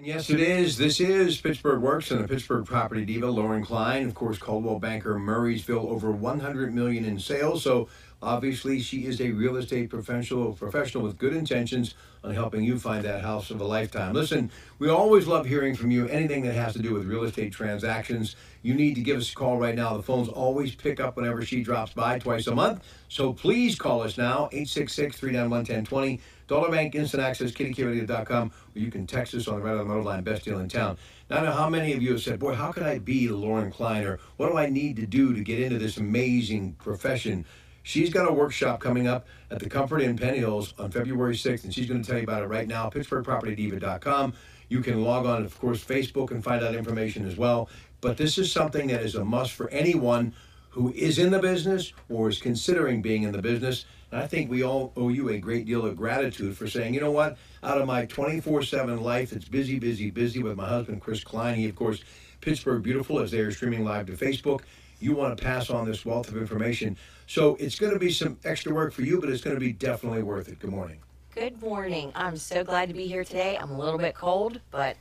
And yes, it is. This is Pittsburgh Works and the Pittsburgh Property Diva, Lauren Klein. Of course, Coldwell Banker, Murraysville, over 100 million in sales. So obviously, she is a real estate professional with good intentions on helping you find that house of a lifetime. Listen, we always love hearing from you. Anything that has to do with real estate transactions, you need to give us a call right now. The phones always pick up whenever she drops by twice a month. So please call us now, 866-391-1020. Dollar Bank Instant Access, KDKA.com, or you can text us on the Red on the Motor Line, best deal in town. Now, I know how many of you have said, boy, how could I be Lauren Klein, or what do I need to do to get into this amazing profession? She's got a workshop coming up at the Comfort Inn Penn Hills on February 6th, and she's going to tell you about it right now, PittsburghPropertyDiva.com. You can log on, of course, Facebook and find out information as well. But this is something that is a must for anyone who is in the business or is considering being in the business. And I think we all owe you a great deal of gratitude for saying, you know what, out of my 24/7 life, it's busy, busy, busy with my husband, Chris Klein. He, of course, Pittsburgh Beautiful, as they are streaming live to Facebook. You want to pass on this wealth of information. So it's going to be some extra work for you, but it's going to be definitely worth it. Good morning. Good morning. I'm so glad to be here today. I'm a little bit cold, but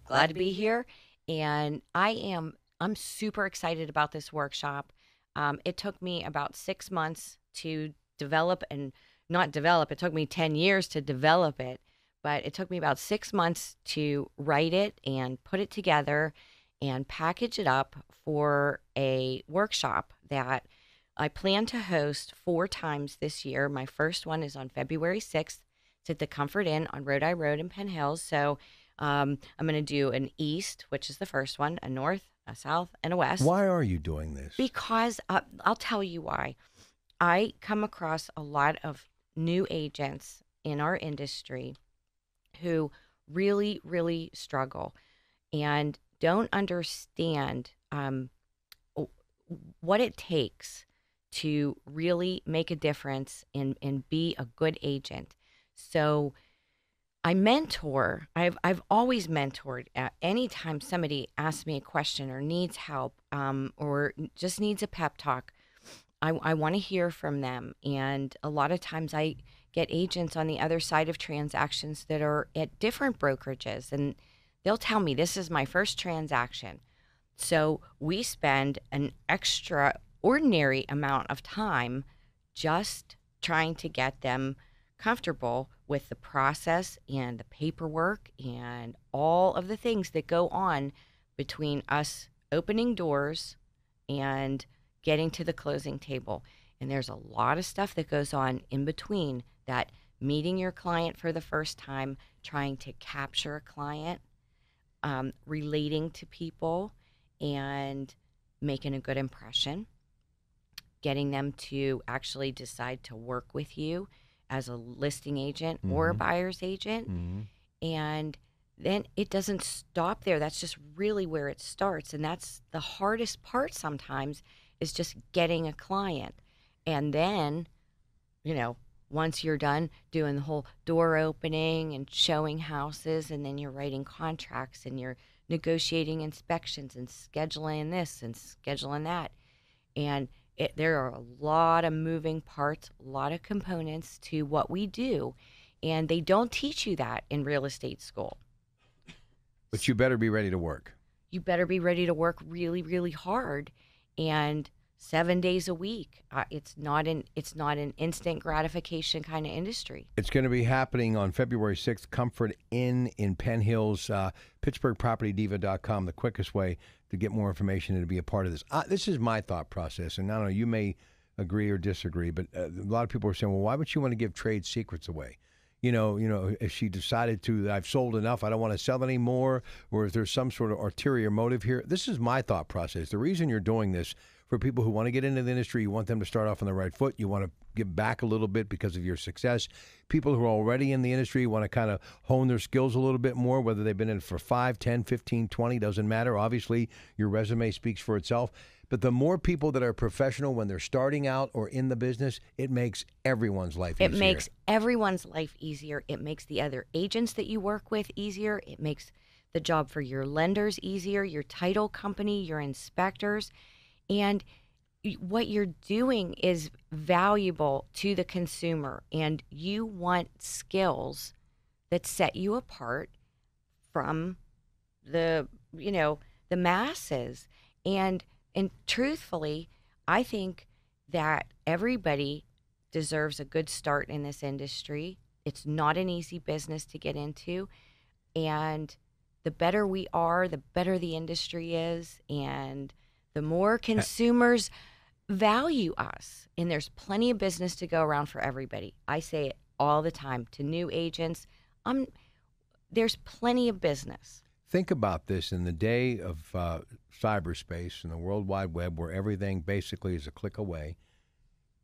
glad to be here. And I'm super excited about this workshop. It took me about 6 months to develop, and not develop. It took me 10 years to develop it, but it took me about 6 months to write it and put it together and package it up for a workshop that I plan to host 4 times this year. My first one is on February 6th. It's at the Comfort Inn on Rhode Island Road in Penn Hills. So I'm going to do an east, which is the first one, a north, a south, and a west. Why are you doing this? Because I'll tell you why. I come across a lot of new agents in our industry who really, really struggle and don't understand what it takes to really make a difference and be a good agent. So I mentor. I've always mentored. Anytime somebody asks me a question or needs help or just needs a pep talk, I want to hear from them. And a lot of times I get agents on the other side of transactions that are at different brokerages, and they'll tell me, this is my first transaction. So we spend an extraordinary amount of time just trying to get them comfortable with the process and the paperwork and all of the things that go on between us opening doors and getting to the closing table. And there's a lot of stuff that goes on in between that, meeting your client for the first time, trying to capture a client, relating to people and making a good impression, getting them to actually decide to work with you as a listing agent or a buyer's agent. And then it doesn't stop there. That's just really where it starts. And that's the hardest part sometimes, is just getting a client. And then, once you're done doing the whole door opening and showing houses, and then you're writing contracts and you're negotiating inspections and scheduling this and scheduling that. And there are a lot of moving parts, a lot of components to what we do. And they don't teach you that in real estate school. But you better be ready to work. You better be ready to work really, really hard, and 7 days a week. It's not an instant gratification kind of industry. It's going to be happening on February 6th, Comfort Inn in Penn Hills, PittsburghPropertyDiva.com, the quickest way to get more information and to be a part of this. This is my thought process, and I don't know, you may agree or disagree, but a lot of people are saying, well, why would you want to give trade secrets away? If she decided to, I've sold enough, I don't want to sell anymore, or if there's some sort of ulterior motive here. This is my thought process. The reason you're doing this, for people who want to get into the industry, you want them to start off on the right foot. You want to give back a little bit because of your success. People who are already in the industry want to kind of hone their skills a little bit more, whether they've been in it for 5, 10, 15, 20, doesn't matter. Obviously, your resume speaks for itself. But the more people that are professional when they're starting out or in the business, it makes everyone's life easier. It makes everyone's life easier. It makes the other agents that you work with easier. It makes the job for your lenders easier, your title company, your inspectors. And what you're doing is valuable to the consumer, and you want skills that set you apart from the the masses. And truthfully, I think that everybody deserves a good start in this industry. It's not an easy business to get into, and the better we are, the better the industry is, and the more consumers value us. And there's plenty of business to go around for everybody. I say it all the time to new agents. There's plenty of business. Think about this in the day of cyberspace and the World Wide Web, where everything basically is a click away.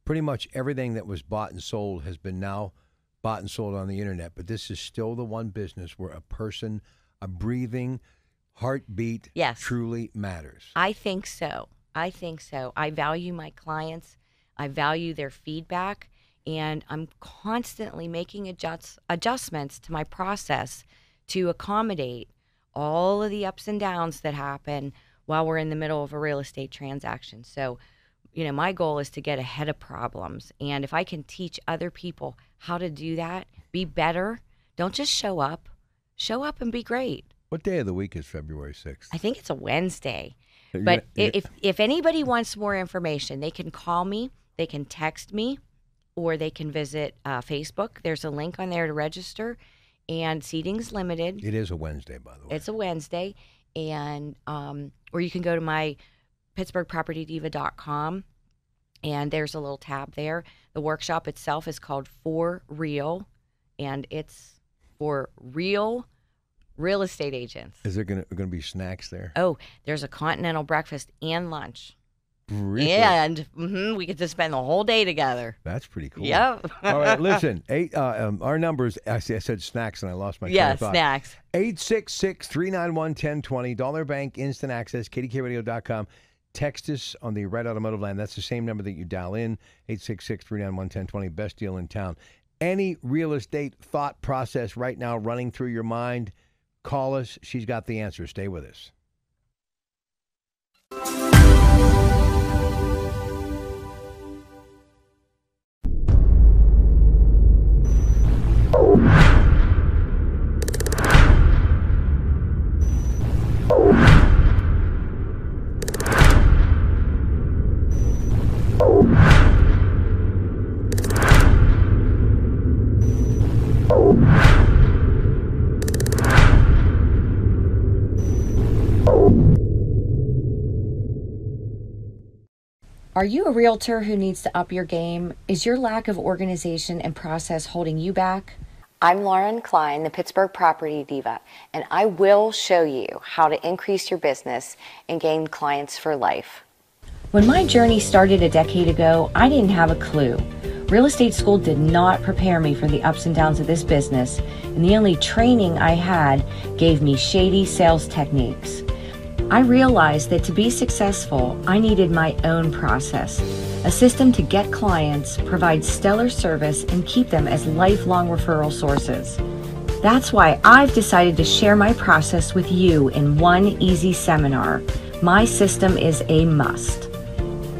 Pretty much everything that was bought and sold has been now bought and sold on the internet. But this is still the one business where a person, a breathing heartbeat, truly matters. I think so. I value my clients. I value their feedback. And I'm constantly making adjustments to my process to accommodate all of the ups and downs that happen while we're in the middle of a real estate transaction. So, my goal is to get ahead of problems. And if I can teach other people how to do that, be better, don't just show up and be great. What day of the week is February 6th? I think it's a Wednesday. But if anybody wants more information, they can call me, they can text me, or they can visit Facebook. There's a link on there to register, and seating's limited. It is a Wednesday, by the way. It's a Wednesday, and or you can go to my PittsburghPropertyDiva.com, and there's a little tab there. The workshop itself is called For Real, and it's for real estate agents. Is there going to be snacks there? Oh, there's a continental breakfast and lunch. Really? And we get to spend the whole day together. That's pretty cool. Yep. All right, listen. Our numbers, I said snacks, and I lost my train of thought. Snacks. 866-391-1020, Dollar Bank, Instant Access, KDKRadio.com. Text us on the Red Automotive line. That's the same number that you dial in, 866-391-1020, best deal in town. Any real estate thought process right now running through your mind, call us. She's got the answer. Stay with us. Are you a realtor who needs to up your game? Is your lack of organization and process holding you back? I'm Lauren Klein, the Pittsburgh Property Diva, and I will show you how to increase your business and gain clients for life. When my journey started a decade ago, I didn't have a clue. Real estate school did not prepare me for the ups and downs of this business, and the only training I had gave me shady sales techniques. I realized that to be successful, I needed my own process, a system to get clients, provide stellar service, and keep them as lifelong referral sources. That's why I've decided to share my process with you in one easy seminar. My system is a must.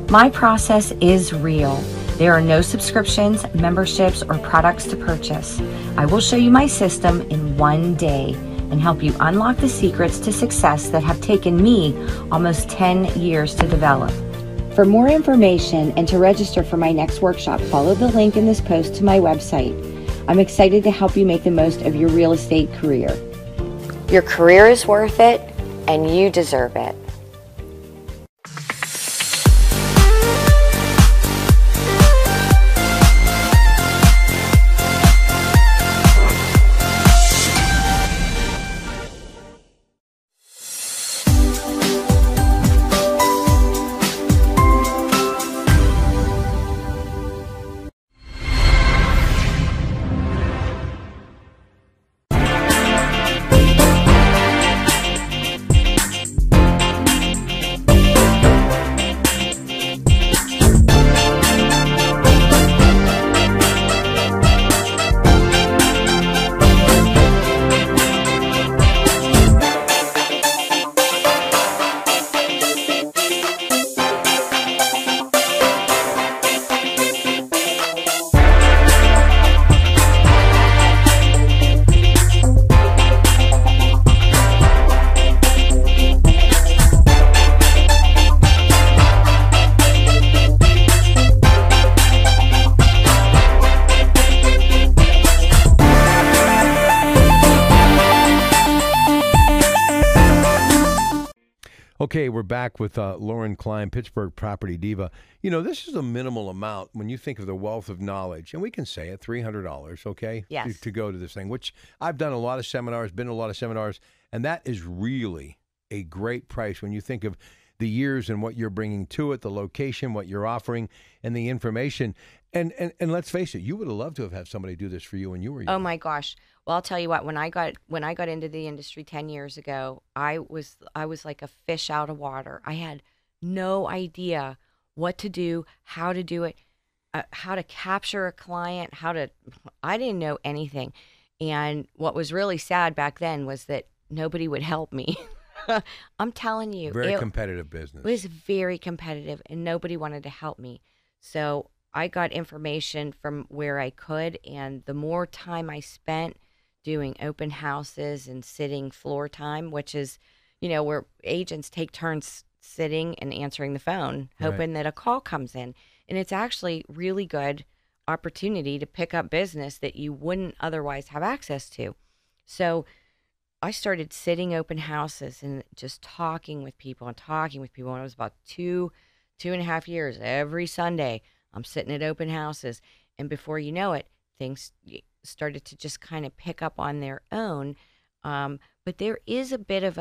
My process is real. There are no subscriptions, memberships, or products to purchase. I will show you my system in one day and help you unlock the secrets to success that have taken me almost 10 years to develop. For more information and to register for my next workshop, follow the link in this post to my website. I'm excited to help you make the most of your real estate career. Your career is worth it, and you deserve it. Okay, we're back with Lauren Klein, Pittsburgh Property Diva. You know, this is a minimal amount when you think of the wealth of knowledge, and we can say it, $300, okay, Yes. to go to this thing, which I've done a lot of seminars, been to a lot of seminars, and that is really a great price when you think of the years and what you're bringing to it, the location, what you're offering, and the information. And let's face it, you would have loved to have had somebody do this for you when you were young. Oh my gosh. Well, I'll tell you what, when I got into the industry 10 years ago, I was like a fish out of water. I had no idea what to do, how to do it, how to capture a client, I didn't know anything. And what was really sad back then was that nobody would help me. I'm telling you, Very competitive business. It was very competitive and nobody wanted to help me. So I got information from where I could, and the more time I spent doing open houses and sitting floor time, which is, where agents take turns sitting and answering the phone, hoping that a call comes in. And it's actually really good opportunity to pick up business that you wouldn't otherwise have access to. So I started sitting open houses and just talking with people. And it was about 2.5 years. Every Sunday, I'm sitting at open houses. And before you know it, things started to just kind of pick up on their own. But there is a bit of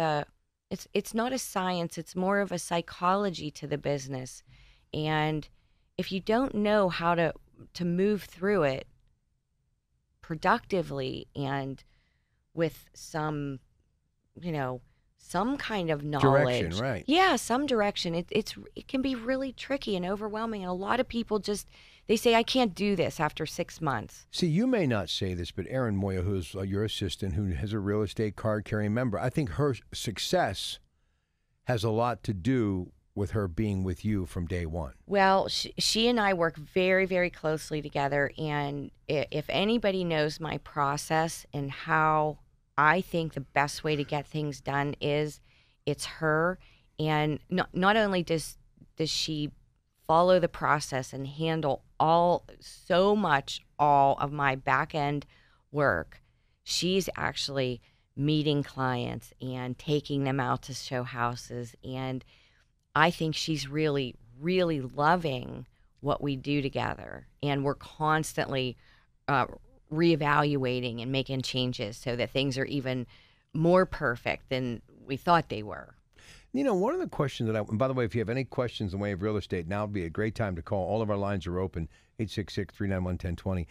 it's not a science, it's more of a psychology to the business. And if you don't know how to move through it productively and with some kind of knowledge. Direction, right. Yeah, some direction. It can be really tricky and overwhelming. And a lot of people they say, I can't do this after 6 months. See, you may not say this, but Erin Moya, who's your assistant, who has a real estate card-carrying member, I think her success has a lot to do with her being with you from day one. Well, she and I work very, very closely together. And if anybody knows my process and how I think the best way to get things done is, it's her. And not only does she follow the process and handle so much of my back end work, she's actually meeting clients and taking them out to show houses. And I think she's really, really loving what we do together. And we're constantly reevaluating and making changes so that things are even more perfect than we thought they were. One of the questions and by the way, if you have any questions in the way of real estate, now would be a great time to call. All of our lines are open, 866-391-1020.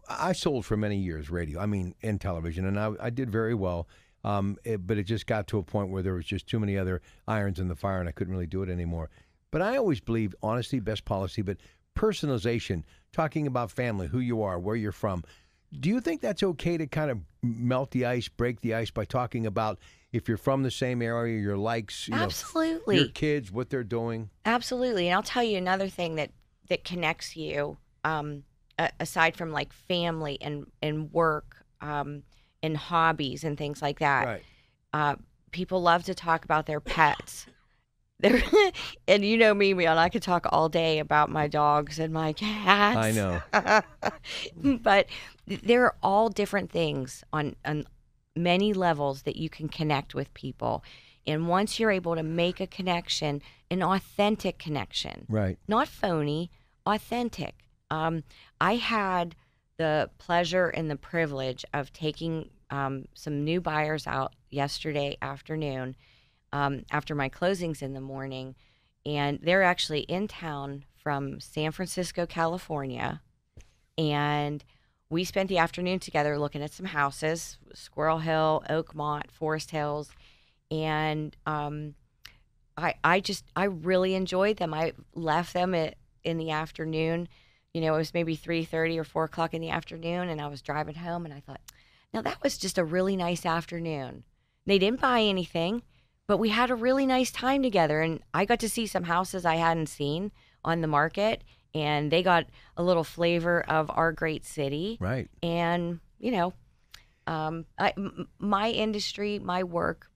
I sold for many years radio, and television, and I did very well. But it just got to a point where there was just too many other irons in the fire, and I couldn't really do it anymore. But I always believed honesty, best policy, but personalization, talking about family, who you are, where you're from. Do you think that's okay to kind of melt the ice, break the ice by talking about if you're from the same area, your likes, Absolutely. Your kids, what they're doing? Absolutely. And I'll tell you another thing that connects you, aside from like family and work, and hobbies and things like that. Right. People love to talk about their pets. And you know me, Leon, I could talk all day about my dogs and my cats. I know. But there are all different things on many levels that you can connect with people. And once you're able to make a connection, an authentic connection, right, not phony, authentic. I had the pleasure and the privilege of taking some new buyers out yesterday afternoon after my closings in the morning. And they're actually in town from San Francisco, California. And we spent the afternoon together looking at some houses, Squirrel Hill, Oakmont, Forest Hills. And I really enjoyed them. I left them in the afternoon. It was maybe 3:30 or 4 o'clock in the afternoon, and I was driving home, and I thought, now that was just a really nice afternoon. They didn't buy anything, but we had a really nice time together, and I got to see some houses I hadn't seen on the market, and they got a little flavor of our great city. Right. And, my industry, my work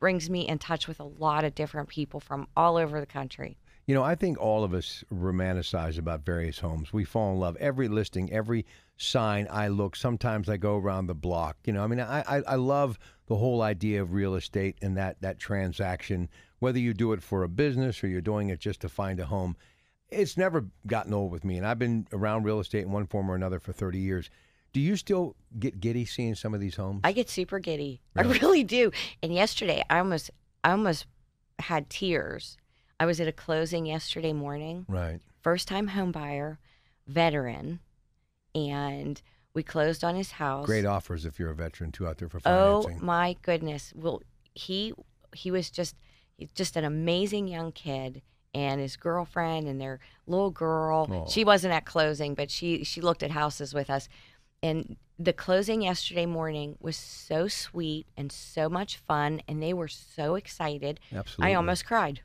brings me in touch with a lot of different people from all over the country. I think all of us romanticize about various homes. We fall in love. Every listing, every sign I look, sometimes I go around the block. I love the whole idea of real estate and that transaction whether you do it for a business or you're doing it just to find a home, it's never gotten old with me. And I've been around real estate in one form or another for 30 years. Do you still get giddy seeing some of these homes? I get super giddy. Really? I really do. And yesterday, I almost had tears. I was at a closing yesterday morning. Right. First time home buyer, veteran, and we closed on his house. Great offers if you're a veteran too out there for Oh financing. my goodness! Well, he was just an amazing young kid, and his girlfriend and their little girl. Oh. She wasn't at closing, but she looked at houses with us. And the closing yesterday morning was so sweet and so much fun, and they were so excited. Absolutely. I almost cried.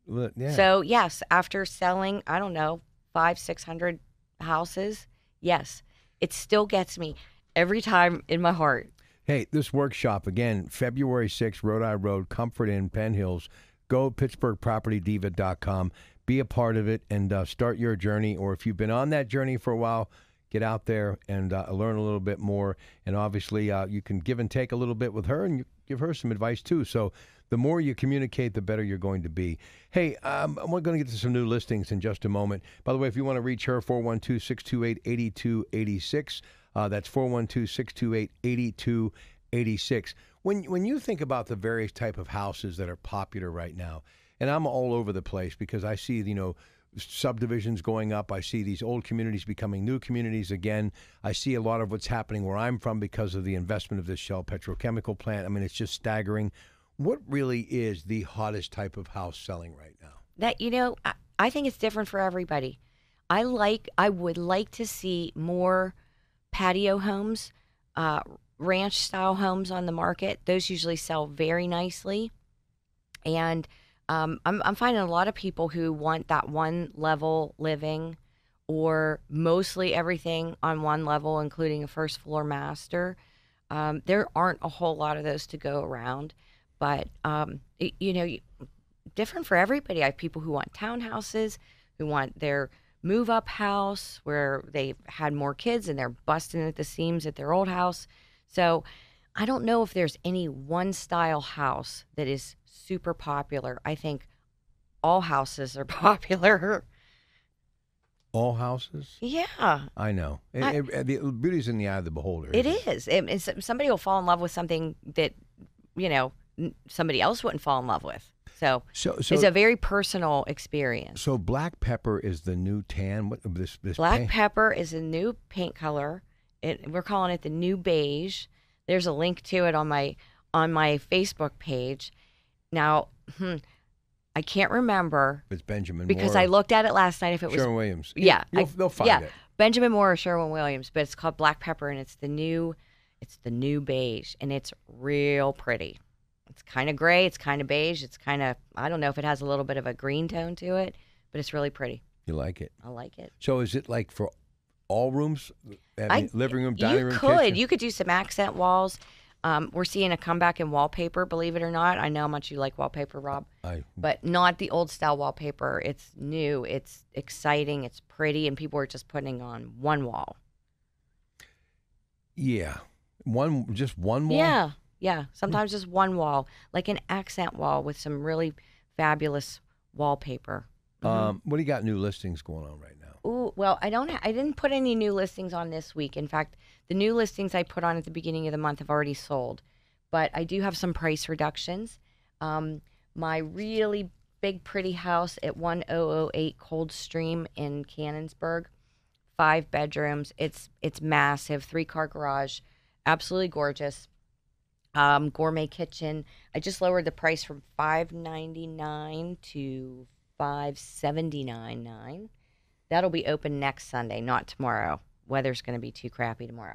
Well, yeah. So yes, after selling, I don't know, 500-600 houses, yes, it still gets me every time in my heart. Hey, this workshop, again, February 6th, Rhode Island Road, Comfort Inn, Penn Hills. Go PittsburghPropertyDiva.com. Be a part of it and start your journey. Or if you've been on that journey for a while, get out there and learn a little bit more. And obviously, you can give and take a little bit with her, and you give her some advice, too. So the more you communicate, the better you're going to be. Hey, we're going to get to some new listings in just a moment. By the way, if you want to reach her, 412-628-8286. That's 412-628-8286. When you think about the various type of houses that are popular right now, and I'm all over the place because I see, subdivisions going up. I see these old communities becoming new communities again. I see a lot of what's happening where I'm from because of the investment of this Shell petrochemical plant. I mean, it's just staggering. What really is the hottest type of house selling right now? That I think it's different for everybody. I would like to see more patio homes, ranch style homes on the market. Those usually sell very nicely, and I'm finding a lot of people who want that one level living, or mostly everything on one level, including a first floor master. There aren't a whole lot of those to go around, but different for everybody. I have people who want townhouses, who want their move up house where they've had more kids and they're busting at the seams at their old house. So I don't know if there's any one style house that is super popular. I think all houses are popular. All houses? Yeah. I know. The beauty's in the eye of the beholder. It is. Somebody will fall in love with something that, somebody else wouldn't fall in love with. So it's a very personal experience. So black pepper is the new tan? What this Black paint? pepper is a new paint color. We're calling it the new beige. There's a link to it on my Facebook page. Now, I can't remember. It's Benjamin because Moore. I looked at it last night. If it was Sherwin-Williams. Yeah, They'll find it. Benjamin Moore or Sherwin-Williams, but it's called black pepper, and it's the new beige, and it's real pretty. It's kind of gray. It's kind of beige. It's kind of, I don't know if it has a little bit of a green tone to it, but it's really pretty. You like it? I like it. So is it like for all rooms? Living room, dining room, kitchen? kitchen? You could do some accent walls. We're seeing a comeback in wallpaper, believe it or not. I know how much you like wallpaper, Rob. But not the old style wallpaper. It's new. It's exciting. It's pretty. And people are just putting on one wall. Yeah. Just one wall? Yeah. Yeah. Sometimes just one wall, like an accent wall with some really fabulous wallpaper. What do you got new listings going on right now? Ooh, well, I didn't put any new listings on this week. In fact, the new listings I put on at the beginning of the month have already sold. But I do have some price reductions. My really big, pretty house at 1008 Coldstream in Canonsburg, 5 bedrooms. It's massive, 3-car garage, absolutely gorgeous. Gourmet kitchen. I just lowered the price from $599 to $579.9. That'll be open next Sunday, not tomorrow. Weather's going to be too crappy tomorrow.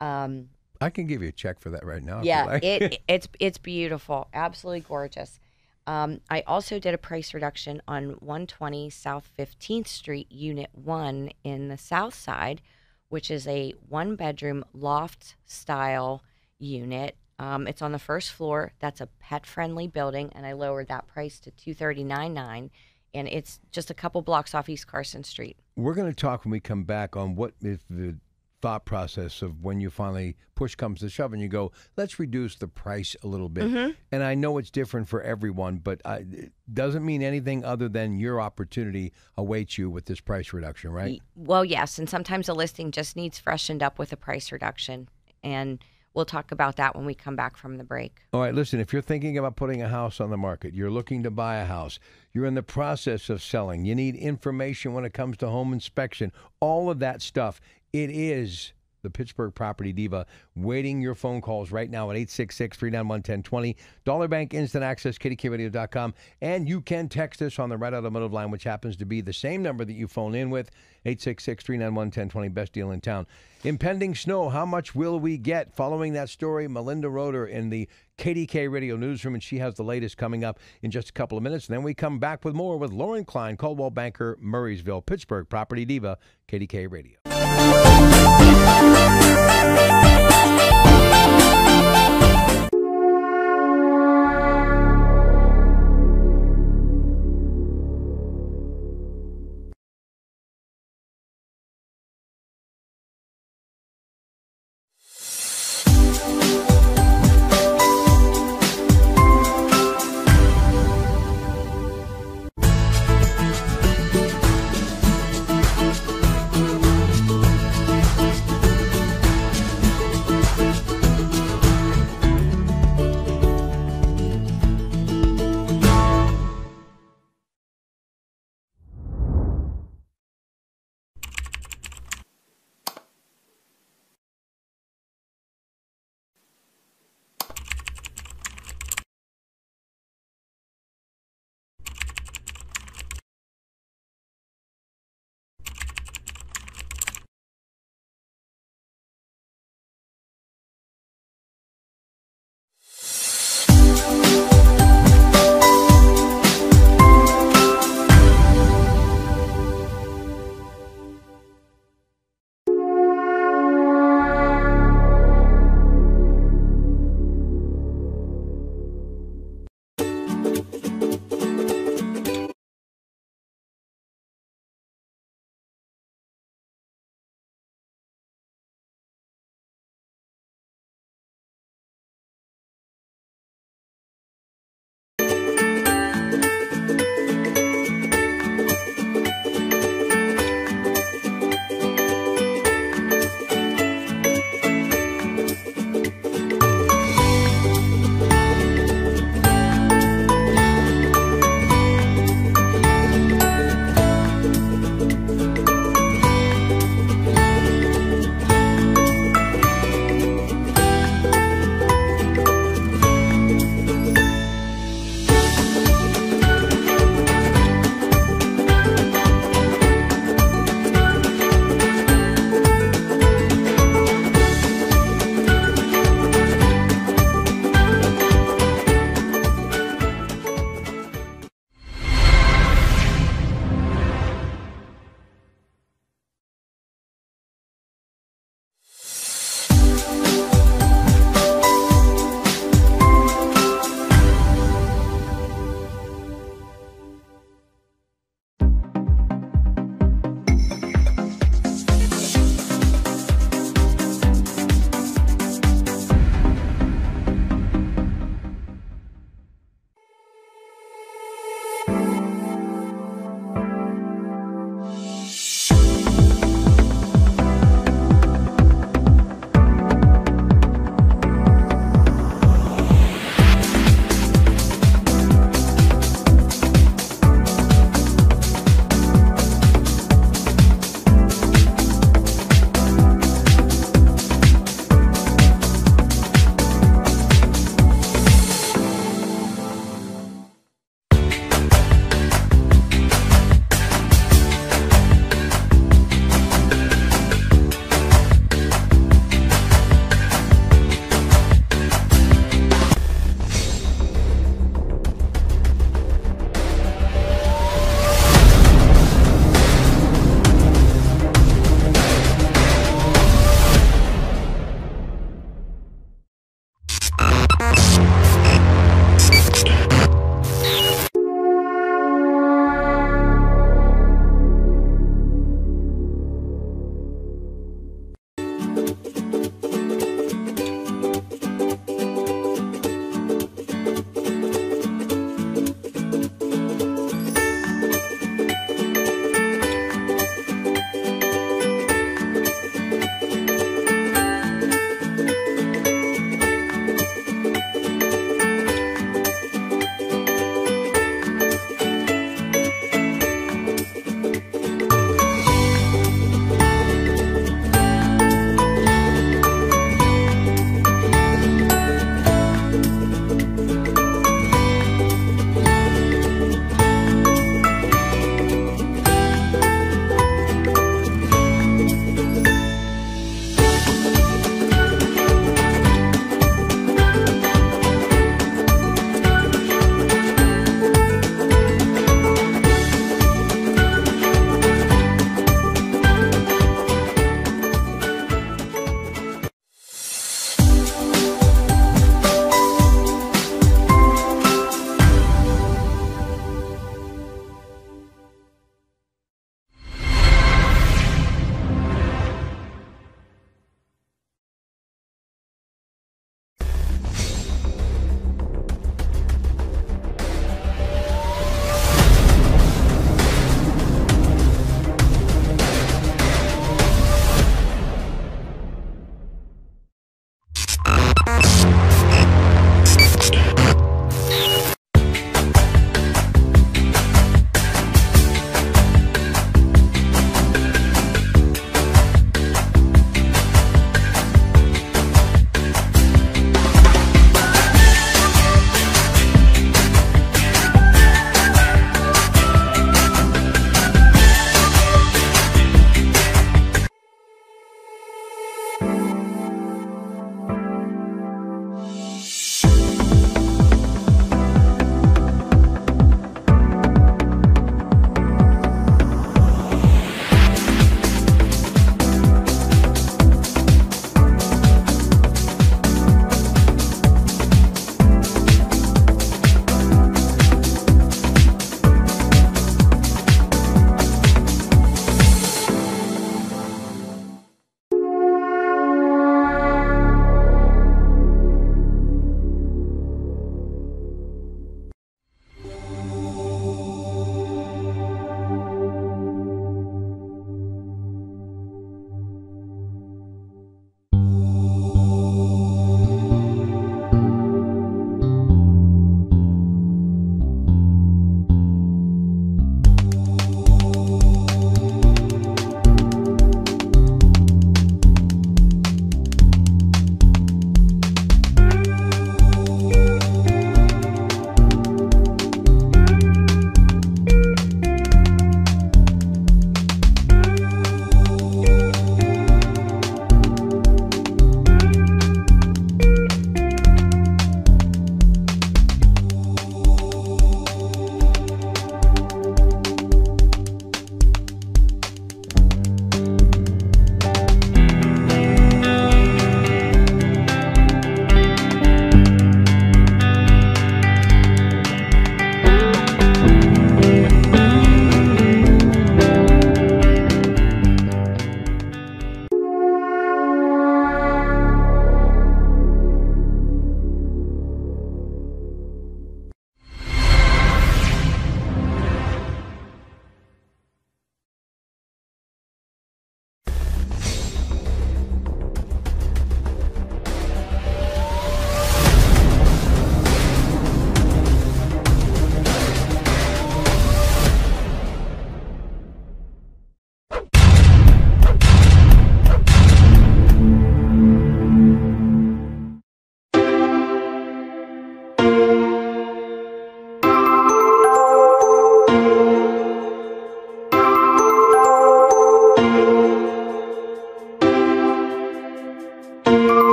I can give you a check for that right now. Yeah, if you like. it's beautiful, absolutely gorgeous. I also did a price reduction on 120 South 15th Street, Unit 1 in the South Side, which is a 1-bedroom loft-style unit. It's on the first floor. That's a pet-friendly building, and I lowered that price to $239.9, and it's just a couple blocks off East Carson Street. We're going to talk when we come back on what if the thought process of when you finally push comes to shove and you go, let's reduce the price a little bit. And I know it's different for everyone, but it doesn't mean anything other than your opportunity awaits you with this price reduction, right? Well, yes, and sometimes a listing just needs freshened up with a price reduction, and we'll talk about that when we come back from the break. All right, listen, if you're thinking about putting a house on the market, you're looking to buy a house, you're in the process of selling, you need information when it comes to home inspection, all of that stuff, it is the Pittsburgh Property Diva waiting your phone calls right now at 866-391-1020. Dollar Bank Instant Access, KDKRadio.com. And you can text us on the Red Automotive line, which happens to be the same number that you phone in with, 866-391-1020, best deal in town. Impending snow, how much will we get? Following that story, Melinda Roeder in the KDKA Radio Newsroom, and she has the latest coming up in just a couple of minutes. And then we come back with more with Lauren Klein, Coldwell Banker, Murraysville, Pittsburgh Property Diva, KDKA Radio.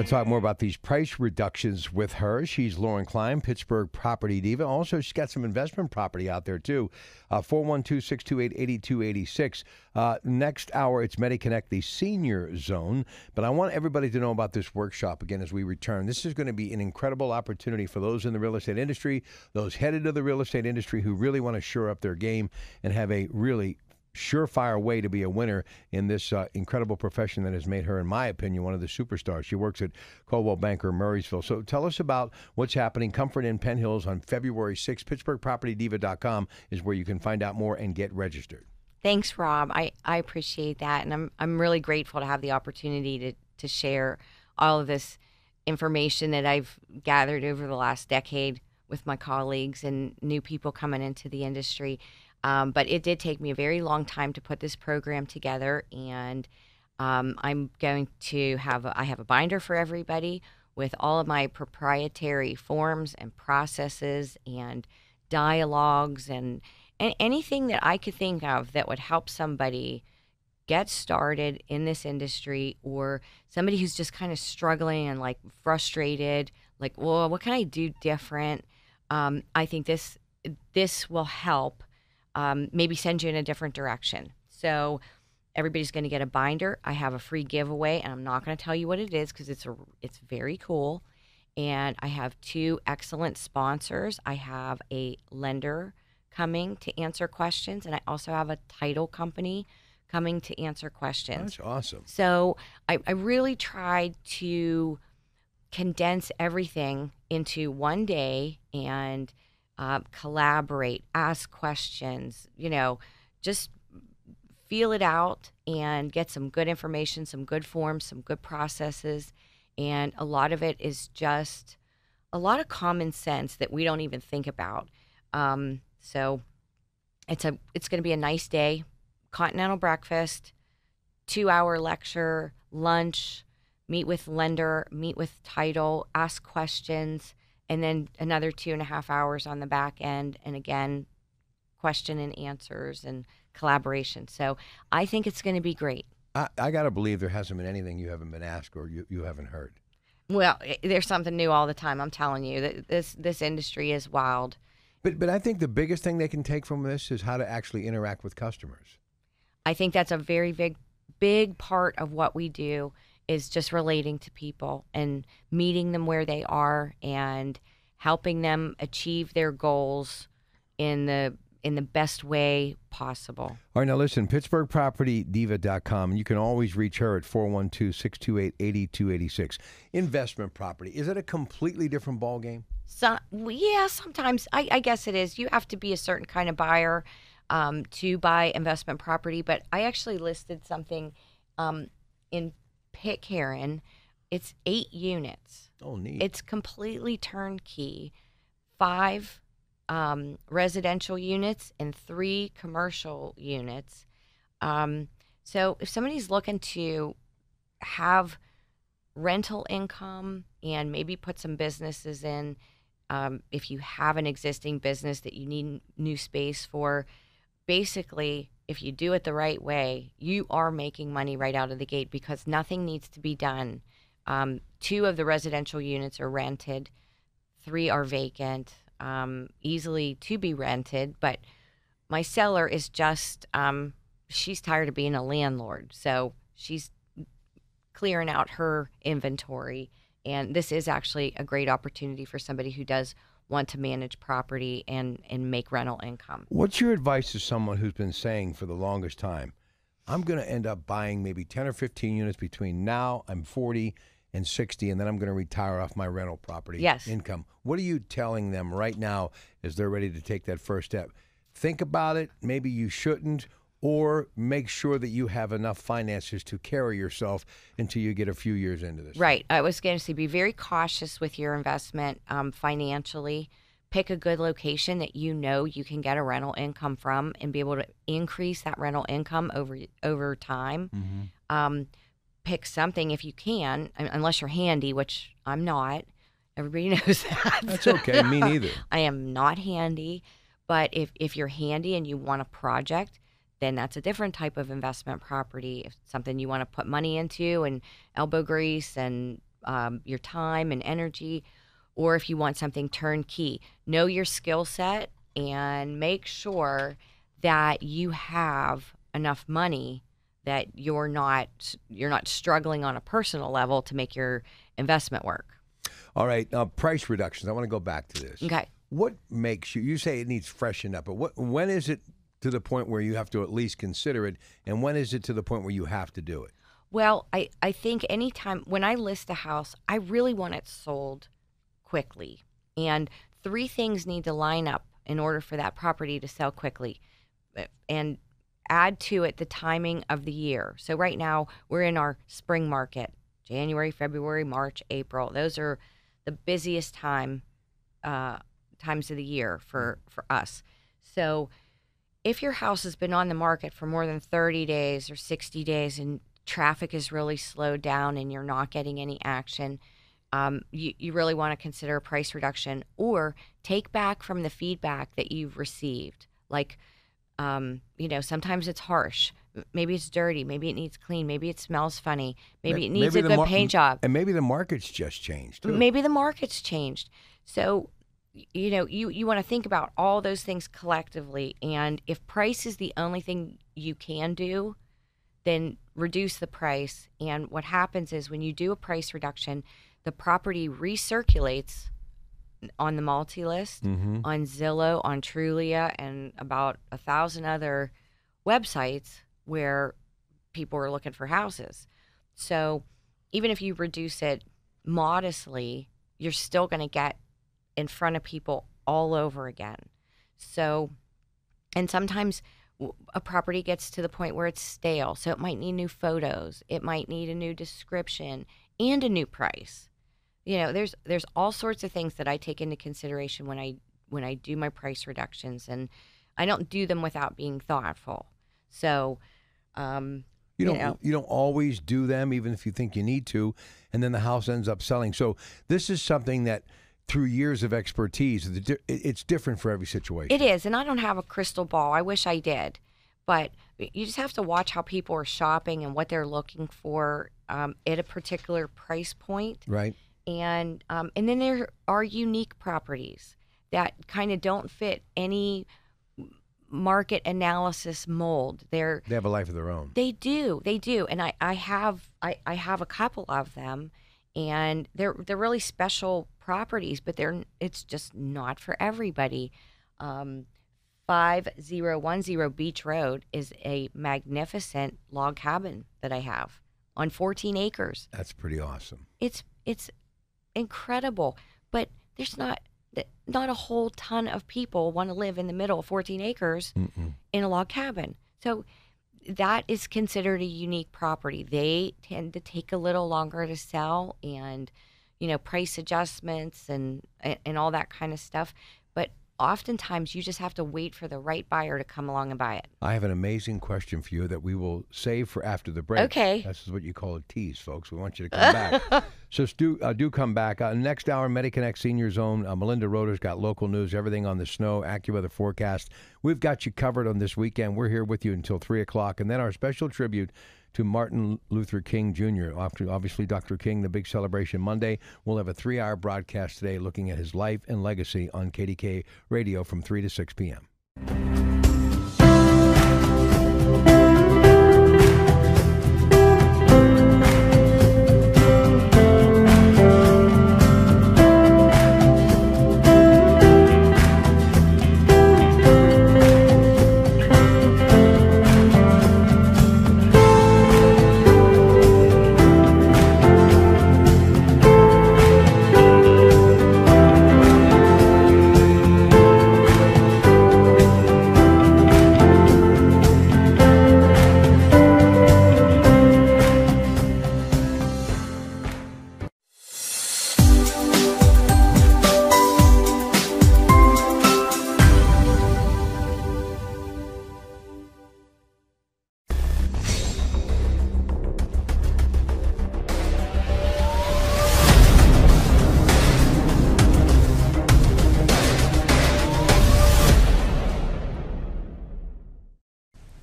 to talk more about these price reductions with her. She's Lauren Klein, Pittsburgh Property Diva. Also, she's got some investment property out there, too. 412-628-8286. Next hour, it's MediConnect, the senior zone. But I want everybody to know about this workshop again as we return. This is going to be an incredible opportunity for those in the real estate industry, those headed to the real estate industry who really want to shore up their game and have a really surefire way to be a winner in this incredible profession that has made her, in my opinion, one of the superstars. She works at Coldwell Banker Murraysville. So tell us about what's happening. Comfort Inn Penn Hills on February 6th. PittsburghPropertyDiva.com is where you can find out more and get registered. Thanks, Rob. I appreciate that, and I'm really grateful to have the opportunity to share all of this information that I've gathered over the last decade with my colleagues and new people coming into the industry. But it did take me a very long time to put this program together, and I'm going to have a binder for everybody with all of my proprietary forms and processes and dialogues and anything that I could think of that would help somebody get started in this industry, or somebody who's just kind of struggling and like frustrated, like, well, what can I do different? I think this will help. Maybe send you in a different direction. So everybody's going to get a binder. I have a free giveaway, and I'm not going to tell you what it is because it's very cool. And I have 2 excellent sponsors. I have a lender coming to answer questions, and I also have a title company coming to answer questions. That's awesome. So I really tried to condense everything into one day and collaborate, ask questions, just feel it out and get some good information, some good forms, some good processes. And a lot of it is just a lot of common sense that we don't even think about. So it's going to be a nice day, continental breakfast, 2-hour lecture, lunch, meet with lender, meet with title, ask questions, and then another 2.5 hours on the back end. And again, question and answers and collaboration. So I think it's going to be great. I got to believe there hasn't been anything you haven't been asked or you haven't heard. Well, there's something new all the time. I'm telling you that this industry is wild. But I think the biggest thing they can take from this is how to actually interact with customers. I think that's a very big part of what we do, is just relating to people and meeting them where they are and helping them achieve their goals in the best way possible. All right, now listen, PittsburghPropertyDiva.com, and you can always reach her at 412-628-8286. Investment property, is it a completely different ballgame? So, yeah, sometimes. I guess it is. You have to be a certain kind of buyer to buy investment property, but I actually listed something in Pitcairn. It's 8 units. Oh, neat. It's completely turnkey. 5 residential units and 3 commercial units. So if somebody's looking to have rental income and maybe put some businesses in, if you have an existing business that you need new space for, basically, if you do it the right way, you are making money right out of the gate because nothing needs to be done. 2 of the residential units are rented, 3 are vacant, easily to be rented. But my seller is just, she's tired of being a landlord. So she's clearing out her inventory. And this is actually a great opportunity for somebody who does want to manage property and make rental income. What's your advice to someone who's been saying for the longest time, I'm going to end up buying maybe 10 or 15 units between now, I'm 40 and 60, and then I'm going to retire off my rental property income? What are you telling them right now as they're ready to take that first step? Think about it. Maybe you shouldn't, or make sure that you have enough finances to carry yourself until you get a few years into this. Right. I was going to say, be very cautious with your investment financially. Pick a good location that you know you can get a rental income from and be able to increase that rental income over time. Mm-hmm. Pick something if you can, unless you're handy, which I'm not. Everybody knows that. That's okay. Me neither. I am not handy. But if you're handy and you want a project, then that's a different type of investment property. If something you want to put money into and elbow grease and your time and energy, or if you want something turnkey. Know your skill set and make sure that you have enough money that you're not struggling on a personal level to make your investment work. All right, price reductions. I want to go back to this. Okay. What makes you say it needs freshened up, but when is it to the point where you have to at least consider it, and when is it to the point where you have to do it? Well, I think anytime when I list a house, I really want it sold quickly. And three things need to line up in order for that property to sell quickly. And add to it the timing of the year. So right now we're in our spring market, January, February, March, April. Those are the busiest times of the year for us. So if your house has been on the market for more than 30 days or 60 days and traffic is really slowed down and you're not getting any action, you really want to consider a price reduction or take back from the feedback that you've received. Like, sometimes it's harsh. Maybe it's dirty. Maybe it needs clean. Maybe it smells funny. Maybe it needs a good paint job. And maybe the market's just changed, too. Maybe the market's changed. So, you want to think about all those things collectively. And if price is the only thing you can do, then reduce the price. And what happens is when you do a price reduction, the property recirculates on the multi-list, on Zillow, on Trulia, and about 1,000 other websites where people are looking for houses. So even if you reduce it modestly, you're still going to get in front of people all over again. So, and sometimes a property gets to the point where it's stale. So it might need new photos. It might need a new description and a new price. There's all sorts of things that I take into consideration when I do my price reductions, and I don't do them without being thoughtful. So, you don't always do them, even if you think you need to, and then the house ends up selling. So this is something that, through years of expertise, it's different for every situation. It is, and I don't have a crystal ball. I wish I did, but you just have to watch how people are shopping and what they're looking for at a particular price point. Right. And then there are unique properties that kind of don't fit any market analysis mold. They have a life of their own. They do, and I have a couple of them, and they're really special properties, but it's just not for everybody. 5010 Beach Road is a magnificent log cabin that I have on 14 acres. That's pretty awesome. It's incredible, but there's not a whole ton of people want to live in the middle of 14 acres in a log cabin. So that is considered a unique property. They tend to take a little longer to sell, and price adjustments and all that kind of stuff. But oftentimes you just have to wait for the right buyer to come along and buy it. I have an amazing question for you that we will save for after the break. Okay. This is what you call a tease, folks. We want you to come back. So do come back. Next hour, MediConnect Senior Zone. Melinda Roeder's got local news, everything on the snow, AccuWeather forecast. We've got you covered on this weekend. We're here with you until 3 o'clock. And then our special tribute to Martin Luther King Jr. Obviously, Dr. King, the big celebration Monday. We'll have a 3-hour broadcast today looking at his life and legacy on KDKA Radio from 3 to 6 p.m.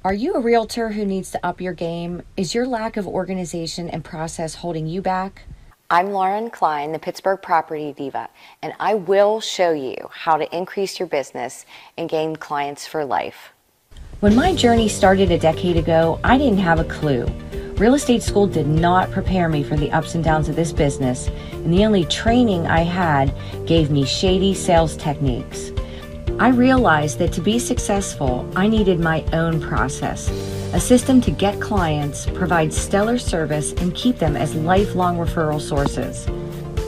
Are you a realtor who needs to up your game? Is your lack of organization and process holding you back? I'm Lauren Klein, the Pittsburgh Property Diva, and I will show you how to increase your business and gain clients for life. When my journey started a decade ago, I didn't have a clue. Real estate school did not prepare me for the ups and downs of this business, and the only training I had gave me shady sales techniques. I realized that to be successful, I needed my own process, a system to get clients, provide stellar service, and keep them as lifelong referral sources.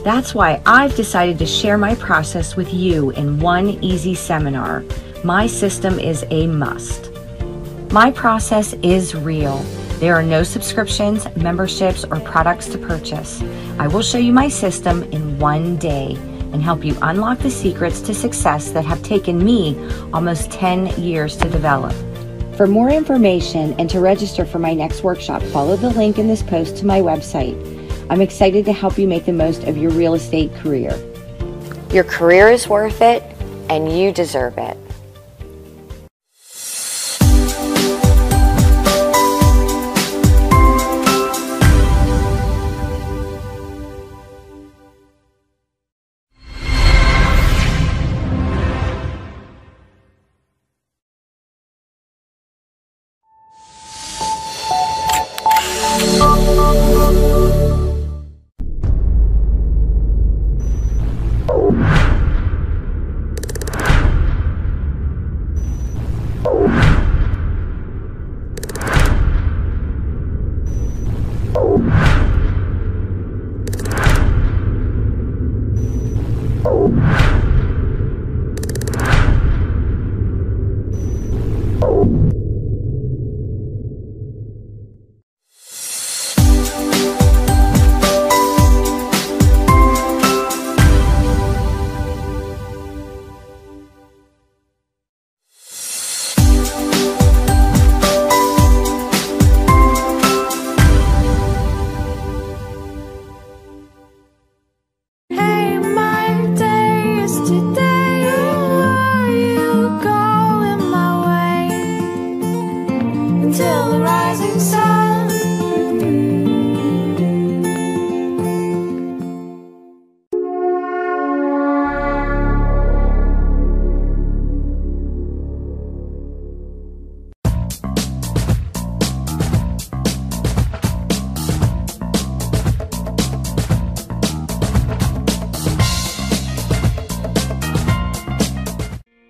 That's why I've decided to share my process with you in one easy seminar. My system is a must. My process is real. There are no subscriptions, memberships, or products to purchase. I will show you my system in one day and help you unlock the secrets to success that have taken me almost 10 years to develop. For more information and to register for my next workshop, follow the link in this post to my website. I'm excited to help you make the most of your real estate career. Your career is worth it, and you deserve it.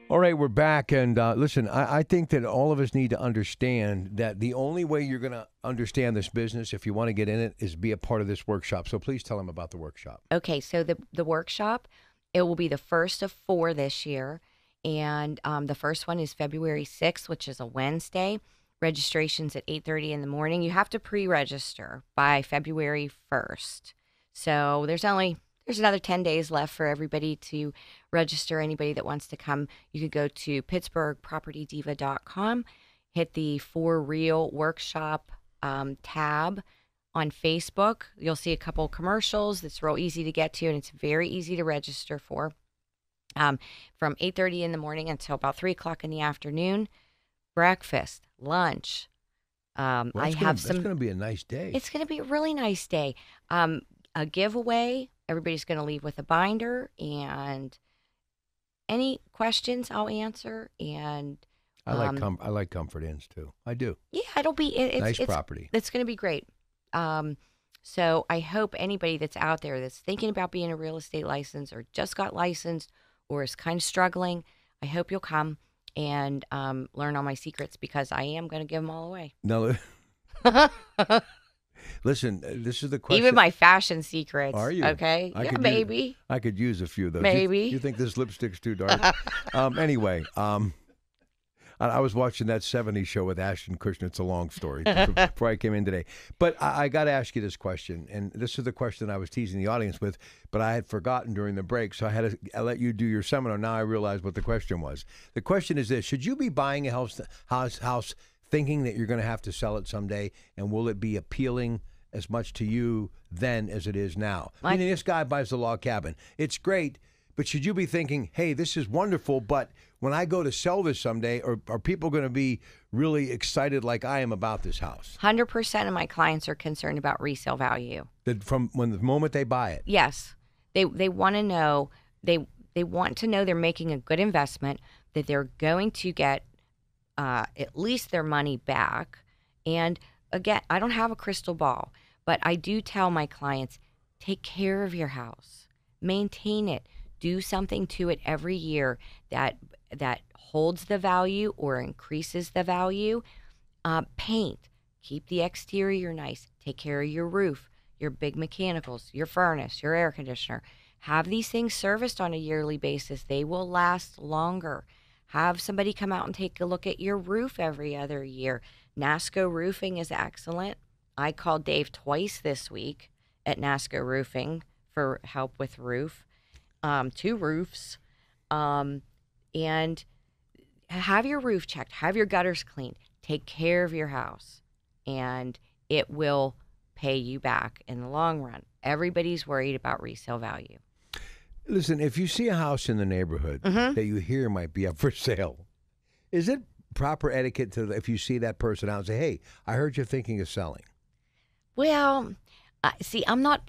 All right, we're back. And listen, I think that all of us need to understand that the only way you're going to understand this business, if you want to get in it, is be a part of this workshop. So please tell them about the workshop. Okay, so the workshop, it will be the first of 4 this year. And the first one is February 6th, which is a Wednesday. Registration's at 8:30 in the morning. You have to pre-register by February 1st. So there's another 10 days left for everybody to register. Anybody that wants to come, you could go to pittsburghpropertydiva.com, hit the For Real Workshop tab on Facebook. You'll see a couple commercials. It's real easy to get to, and it's very easy to register for. From 8:30 in the morning until about 3 o'clock in the afternoon, breakfast, lunch. Well, That's going to be a nice day. It's going to be a really nice day. A giveaway. Everybody's going to leave with a binder, and any questions I'll answer. And I like Comfort Inns too. I do. Yeah, it's nice property. It's going to be great. So I hope anybody that's out there that's thinking about being a real estate license or just got licensed or is kind of struggling, I hope you'll come and learn all my secrets, because I am going to give them all away. No. Listen, this is the question. Even my fashion secrets. Are you? Okay. Maybe. I could use a few, though. Maybe. Do you think this lipstick's too dark? Anyway, I was watching that 70s show with Ashton Kutcher. It's a long story before I came in today. But I got to ask you this question, and this is the question I was teasing the audience with, but I had forgotten during the break, so I let you do your seminar. Now I realize what the question was. The question is this: should you be buying a house thinking that you're going to have to sell it someday, and will it be appealing as much to you then as it is now? Meaning, this guy buys the log cabin. It's great, But should you be thinking, hey, this is wonderful, but when I go to sell this someday, are people going to be really excited like I am about this house? 100% of my clients are concerned about resale value. That from when the moment they buy it? Yes. They want to know, they want to know they're making a good investment, that they're going to get at least their money back. And again, I don't have a crystal ball, but I do tell my clients, take care of your house, maintain it, do something to it every year that holds the value or increases the value. Paint, keep the exterior nice, take care of your roof, your big mechanicals, your furnace, your air conditioner. Have these things serviced on a yearly basis. They will last longer. Have somebody come out and take a look at your roof every other year. NASCO Roofing is excellent. I called Dave twice this week at NASCO Roofing for help with roof, 2 roofs, and have your roof checked, have your gutters cleaned, take care of your house, and it will pay you back in the long run. Everybody's worried about resale value. Listen, if you see a house in the neighborhood that you hear might be up for sale, is it proper etiquette to, if you see that person out and say, hey, I heard you're thinking of selling? Well, see, I'm not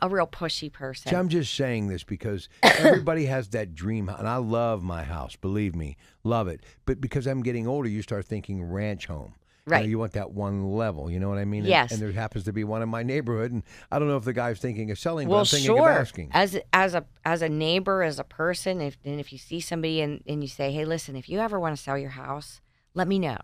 a real pushy person. See, I'm just saying this because everybody has that dream, and I love my house, believe me, love it. But because I'm getting older, you start thinking ranch home. Right. You know, you want that one level, you know what I mean? Yes. And there happens to be one in my neighborhood, and I don't know if the guy's thinking of selling, but Well, I'm thinking sure. of asking. As a neighbor, as a person, if you see somebody and you say, hey, listen, if you ever want to sell your house, let me know.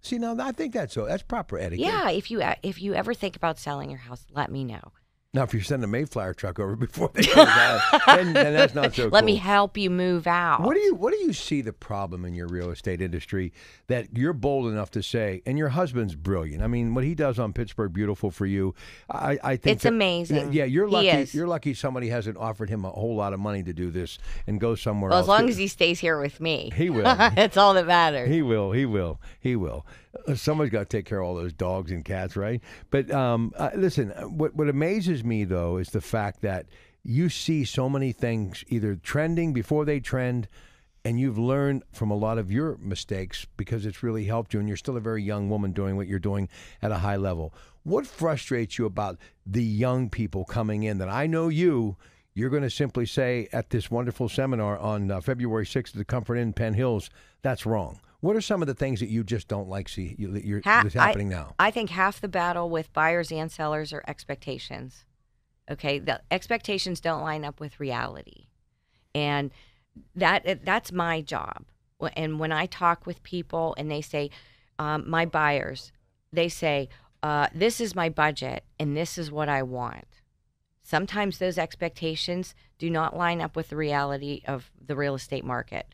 See, now I think that's proper etiquette. Yeah, if you ever think about selling your house, let me know. Now, if you're sending a Mayflower truck over before they go down, then that's not so cool. Let me help you move out. What do you see the problem in your real estate industry that you're bold enough to say, and your husband's brilliant. I mean, what he does on Pittsburgh Beautiful for you, I think it's amazing. Yeah, you're lucky. He is. You're lucky somebody hasn't offered him a whole lot of money to do this and go somewhere Well, else. as long as he stays here with me. He will. That's all that matters. He will. Somebody's got to take care of all those dogs and cats, right? But listen, what amazes me, though, is the fact that you see so many things either trending before they trend, and you've learned from a lot of your mistakes because it's really helped you, and you're still a very young woman doing what you're doing at a high level. What frustrates you about the young people coming in that I know you're going to simply say at this wonderful seminar on February 6th at the Comfort Inn, Penn Hills, that's wrong? What are some of the things that you just don't like that's happening now? I think half the battle with buyers and sellers are expectations. Okay, the expectations don't line up with reality, and that's my job. And when I talk with people and they say, my buyers, they say, this is my budget and this is what I want. Sometimes those expectations do not line up with the reality of the real estate market.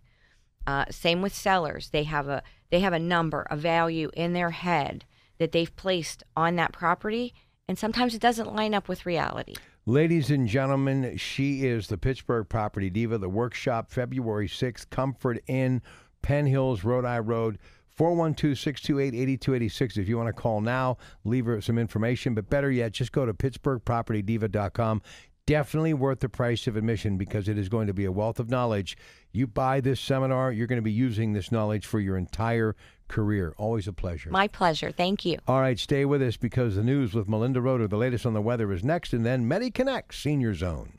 Same with sellers. They have a number, a value in their head that they've placed on that property, and sometimes it doesn't line up with reality. Ladies and gentlemen, she is the Pittsburgh Property Diva. The workshop, February 6th, Comfort Inn, Penn Hills, Rhode Island Road, 412-628-8286. If you want to call now, leave her some information. But better yet, just go to PittsburghPropertyDiva.com. Definitely worth the price of admission because it is going to be a wealth of knowledge. You buy this seminar, you're going to be using this knowledge for your entire career. Always a pleasure. My pleasure. Thank you. All right, stay with us because the news with Melinda Roeder, the latest on the weather, is next, and then MediConnect Senior Zone.